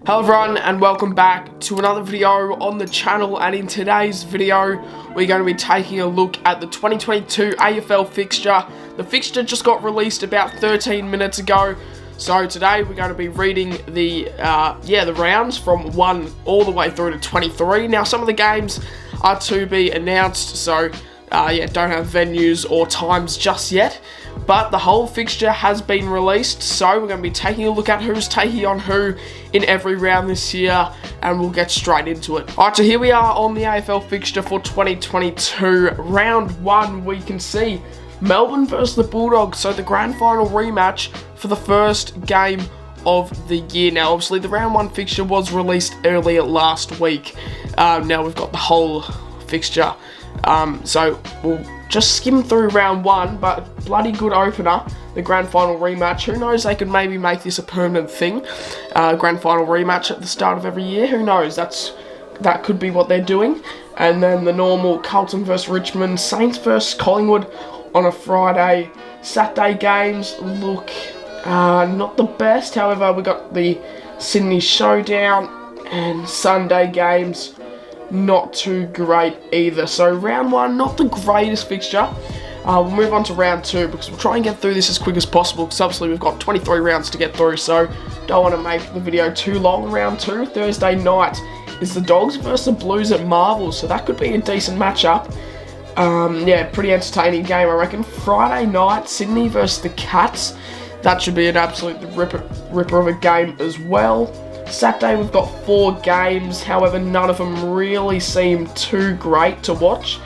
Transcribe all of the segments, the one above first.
Hello everyone and welcome back to another video on the channel, and in today's video we're going to be taking a look at the 2022 AFL fixture. The fixture just got released about 13 minutes ago, so today we're going to be reading the rounds from 1 all the way through to 23. Now some of the games are to be announced, so don't have venues or times just yet, but the whole fixture has been released, so we're going to be taking a look at who's taking on who in every round this year, and we'll get straight into it. Alright, so here we are on the AFL fixture for 2022. Round 1, we can see Melbourne versus the Bulldogs, so the grand final rematch for the first game of the year. Now obviously the round 1 fixture was released earlier last week. Now we've got the whole fixture. So we'll just skim through round 1, but bloody good opener, the grand final rematch. Who knows, they could maybe make this a permanent thing. Grand final rematch at the start of every year, who knows, that could be what they're doing. And then the normal Carlton versus Richmond, Saints versus Collingwood on a Friday. Saturday games look not the best, however we got the Sydney Showdown, and Sunday games not too great either. So round 1, not the greatest fixture. We'll move on to round 2 because we'll try and get through this as quick as possible, because obviously we've got 23 rounds to get through, so don't want to make the video too long. Round 2, Thursday night, is the Dogs versus the Blues at Marvel, so that could be a decent matchup. Pretty entertaining game, I reckon. Friday night, Sydney versus the Cats. That should be an absolute ripper of a game as well. Saturday we've got 4 games, however none of them really seem too great to watch.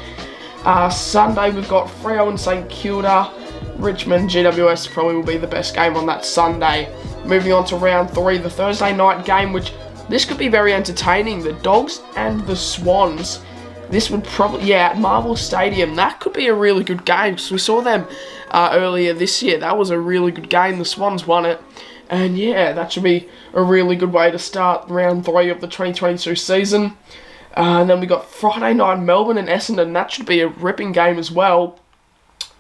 Sunday we've got Freo and St Kilda. Richmond GWS probably will be the best game on that Sunday. Moving on to round 3, the Thursday night game, which this could be very entertaining. The Dogs and the Swans. This would probably, at Marvel Stadium, that could be a really good game, because we saw them earlier this year. That was a really good game. The Swans won it. And that should be a really good way to start round 3 of the 2022 season. And then we got Friday night Melbourne and Essendon. That should be a ripping game as well.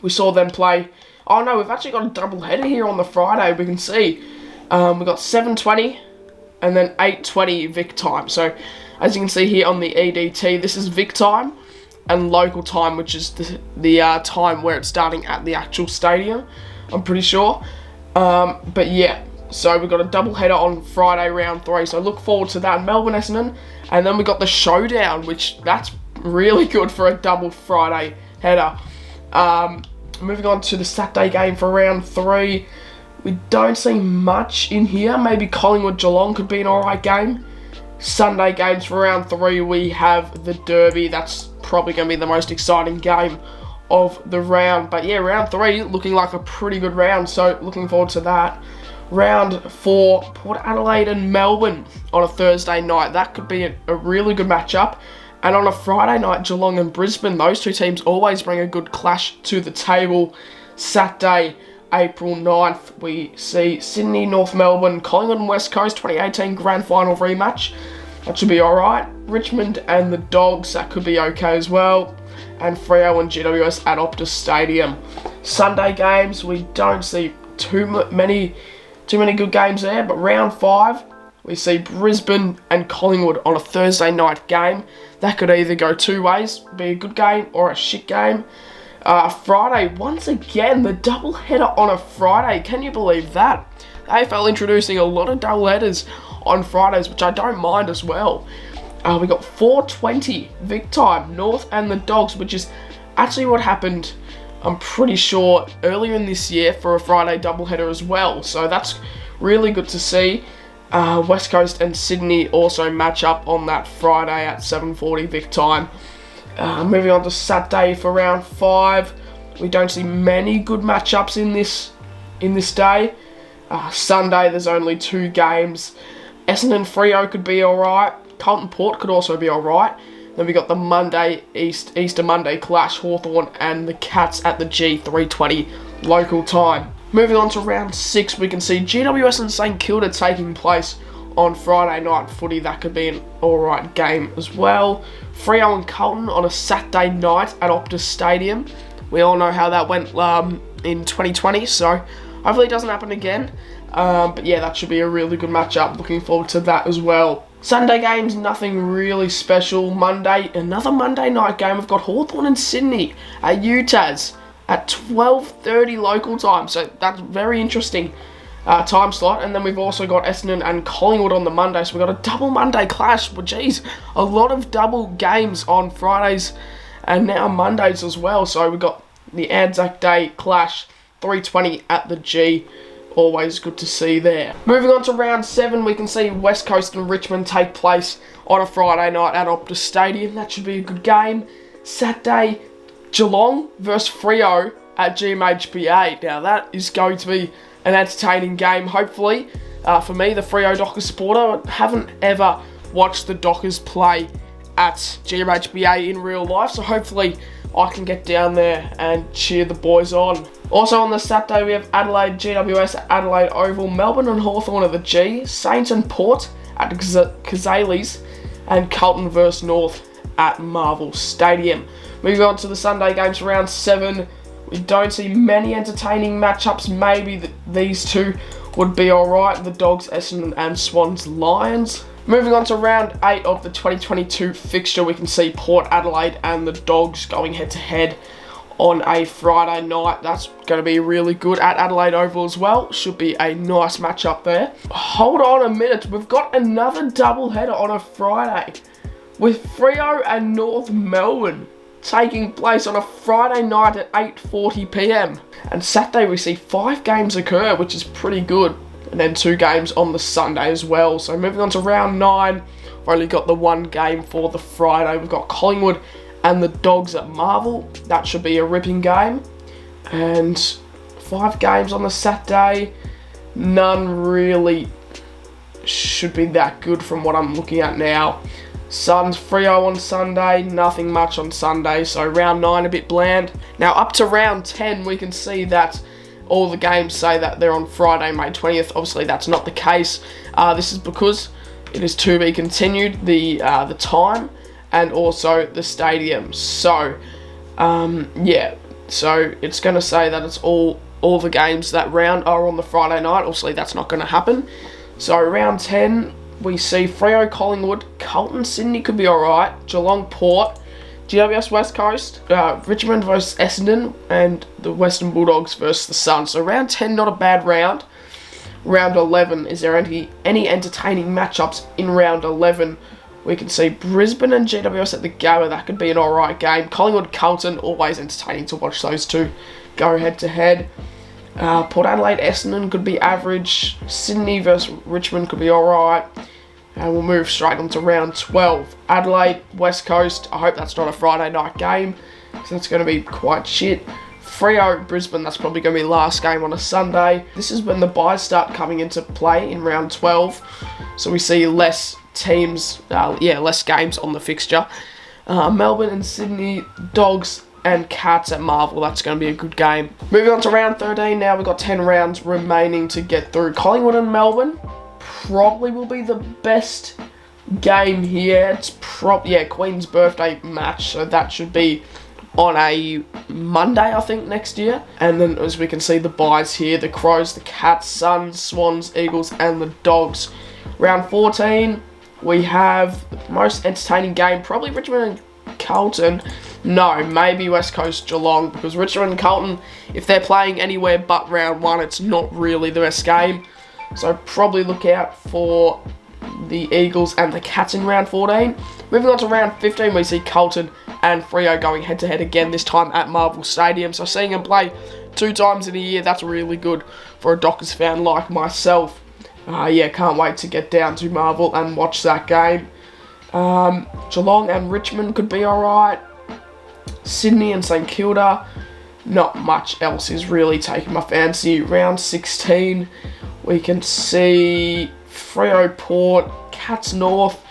We saw them play. Oh no, we've actually got a double header here on the Friday. We can see we've got 7:20 and then 8:20 Vic time. So as you can see here on the EDT, this is Vic time and local time, which is the time where it's starting at the actual stadium, I'm pretty sure. So we've got a double header on Friday, round 3. So look forward to that, Melbourne, Essendon. And then we got the Showdown, which that's really good for a double Friday header. Moving on to the Saturday game for round 3. We don't see much in here. Maybe Collingwood Geelong could be an alright game. Sunday games for round 3, we have the Derby. That's probably going to be the most exciting game of the round. But round 3 looking like a pretty good round, so looking forward to that. Round 4, Port Adelaide and Melbourne on a Thursday night. That could be a really good matchup. And on a Friday night, Geelong and Brisbane. Those two teams always bring a good clash to the table. Saturday, April 9th, we see Sydney, North Melbourne, Collingwood and West Coast 2018 grand final rematch. That should be alright. Richmond and the Dogs, that could be okay as well. And Freo and GWS at Optus Stadium. Sunday games, we don't see too many good games there, but round 5, we see Brisbane and Collingwood on a Thursday night game. That could either go 2 ways, be a good game or a shit game. Friday, once again, the double header on a Friday. Can you believe that? The AFL introducing a lot of double headers on Fridays, which I don't mind as well. We got 4:20 Vic time, North and the Dogs, which is actually what happened, I'm pretty sure, earlier in this year for a Friday doubleheader as well. So that's really good to see. West Coast and Sydney also match up on that Friday at 7:40 Vic time. Moving on to Saturday for round 5. We don't see many good matchups in this day. Sunday, there's only 2 games. Essendon Freo could be alright. Carlton Port could also be alright. Then we got the Monday, Easter Monday clash, Hawthorn and the Cats at the G, 3:20 local time. Moving on to round 6, we can see GWS and St Kilda taking place on Friday night footy. That could be an alright game as well. Freo and Carlton on a Saturday night at Optus Stadium. We all know how that went in 2020, so hopefully it doesn't happen again. But yeah, that should be a really good matchup. Looking forward to that as well. Sunday games, nothing really special. Monday, another Monday night game. We've got Hawthorn and Sydney at UTAS at 12:30 local time. So that's very interesting time slot. And then we've also got Essendon and Collingwood on the Monday. So we've got a double Monday clash. Well, geez, a lot of double games on Fridays and now Mondays as well. So we've got the Anzac Day clash, 3:20 at the G. Always good to see there. Moving on to round 7, we can see West Coast and Richmond take place on a Friday night at Optus Stadium. That should be a good game. Saturday, Geelong versus Freo at GMHBA. Now that is going to be an entertaining game, hopefully. For me, the Freo Dockers supporter, I haven't ever watched the Dockers play at GMHBA in real life, so hopefully I can get down there and cheer the boys on. Also on the Saturday, we have Adelaide GWS at Adelaide Oval, Melbourne and Hawthorn at the G, Saints and Port at Kazales, and Carlton vs North at Marvel Stadium. Moving on to the Sunday games for round 7, we don't see many entertaining matchups. Maybe these two would be alright, the Dogs, Essendon and Swans Lions. Moving on to round 8 of the 2022 fixture, we can see Port Adelaide and the Dogs going head to head on a Friday night. That's going to be really good at Adelaide Oval as well. Should be a nice matchup there. Hold on a minute, we've got another doubleheader on a Friday with Freo and North Melbourne taking place on a Friday night at 8:40 p.m. And Saturday we see 5 games occur, which is pretty good. And then 2 games on the Sunday as well. So moving on to round 9, we've only got the 1 game for the Friday. We've got Collingwood and the Dogs at Marvel. That should be a ripping game. And 5 games on the Saturday. None really should be that good from what I'm looking at now. Suns Freo on Sunday, nothing much on Sunday. So round 9 a bit bland. Now up to round 10 we can see that all the games say that they're on Friday, May 20th. Obviously, that's not the case. This is because it is to be continued, the time, and also the stadium. So, yeah. So, it's going to say that it's all the games that round are on the Friday night. Obviously, that's not going to happen. So, round 10, we see Freo, Collingwood, Carlton, Sydney could be alright, Geelong, Port, GWS West Coast, Richmond versus Essendon, and the Western Bulldogs versus the Suns. So round 10, not a bad round. Round 11, is there any entertaining matchups in round 11? We can see Brisbane and GWS at the Gabba. That could be an alright game. Collingwood, Carlton, always entertaining to watch those two go head to head. Port Adelaide, Essendon could be average. Sydney versus Richmond could be alright. And we'll move straight on to round 12. Adelaide, West Coast. I hope that's not a Friday night game, because that's going to be quite shit. Freo, Brisbane, that's probably going to be last game on a Sunday. This is when the buys start coming into play in round 12. So we see less teams, less games on the fixture. Melbourne and Sydney, Dogs and Cats at Marvel. That's going to be a good game. Moving on to round 13 now. We've got 10 rounds remaining to get through. Collingwood and Melbourne probably will be the best game here. It's Queen's birthday match, so that should be on a Monday, I think, next year. And then as we can see, the buys here, the Crows, the Cats, Suns, Swans, Eagles and the Dogs. Round 14, we have the most entertaining game, probably Richmond and Carlton. No, maybe West Coast Geelong, because Richmond and Carlton, if they're playing anywhere but round 1, it's not really the best game. So probably look out for the Eagles and the Cats in round 14. Moving on to round 15, we see Carlton and Freo going head to head again, this time at Marvel Stadium. So seeing them play 2 times in a year, that's really good for a Dockers fan like myself. Can't wait to get down to Marvel and watch that game. Geelong and Richmond could be alright. Sydney and St Kilda, not much else is really taking my fancy. Round 16, we can see Freo Port, Cats North,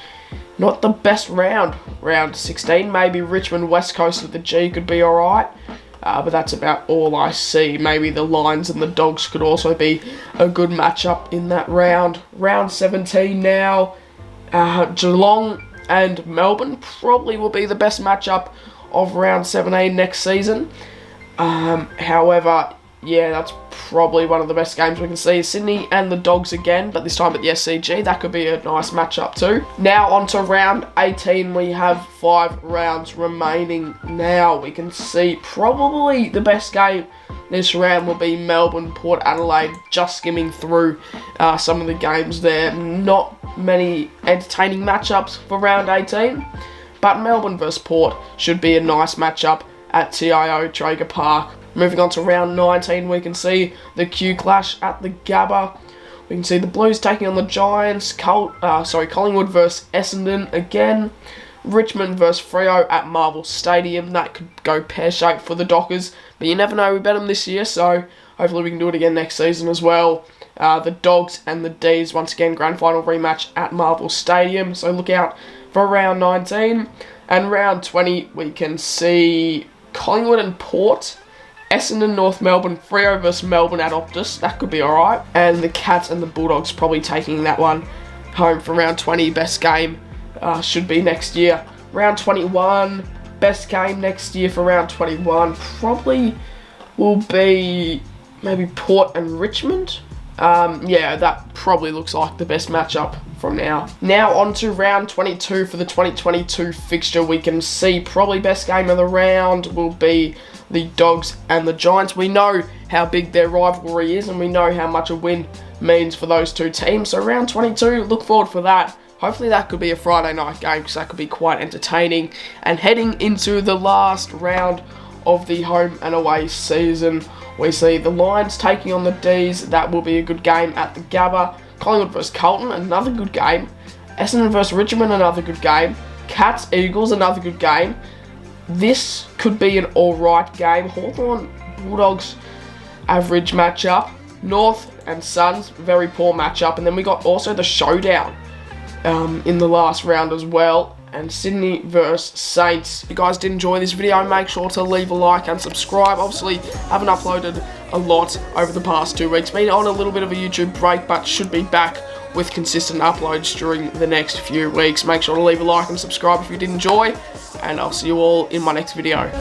not the best round. Round 16, maybe Richmond West Coast of the G could be alright. But that's about all I see. Maybe the Lions and the Dogs could also be a good matchup in that round. Round 17 now. Geelong and Melbourne probably will be the best matchup of round 17 next season. However, yeah, that's probably one of the best games we can see. Sydney and the Dogs again, but this time at the SCG. That could be a nice matchup too. Now on to round 18. We have 5 rounds remaining. Now we can see probably the best game this round will be Melbourne, Port Adelaide. Just skimming through some of the games there. Not many entertaining matchups for round 18, but Melbourne versus Port should be a nice matchup at TIO Traeger Park. Moving on to round 19, we can see the Q Clash at the Gabba. We can see the Blues taking on the Giants. Collingwood versus Essendon again. Richmond versus Freo at Marvel Stadium. That could go pear-shaped for the Dockers, but you never know. We bet them this year, so hopefully we can do it again next season as well. The Dogs and the D's, once again, grand final rematch at Marvel Stadium, so look out for round 19. And round 20, we can see Collingwood and Port. Essendon, North Melbourne, Freo versus Melbourne at Optus. That could be alright. And the Cats and the Bulldogs probably taking that one home for round 20. Best game should be next year. Round 21, best game next year for round 21 probably will be maybe Port and Richmond. Yeah, that probably looks like the best matchup from now. Now on to round 22 for the 2022 fixture. We can see probably best game of the round will be the Dogs and the Giants. We know how big their rivalry is, and we know how much a win means for those two teams. So round 22, look forward for that. Hopefully that could be a Friday night game, because that could be quite entertaining. And heading into the last round of the home and away season, we see the Lions taking on the D's. That will be a good game at the Gabba. Collingwood versus Carlton, another good game. Essendon versus Richmond, another good game. Cats, Eagles, another good game. This could be an alright game. Hawthorn, Bulldogs, average matchup. North and Suns, very poor matchup. And then we got also the showdown in the last round as well. And Sydney versus Saints. If you guys did enjoy this video, make sure to leave a like and subscribe. Obviously, haven't uploaded a lot over the past 2 weeks. Been on a little bit of a YouTube break, but should be back with consistent uploads during the next few weeks. Make sure to leave a like and subscribe if you did enjoy, and I'll see you all in my next video.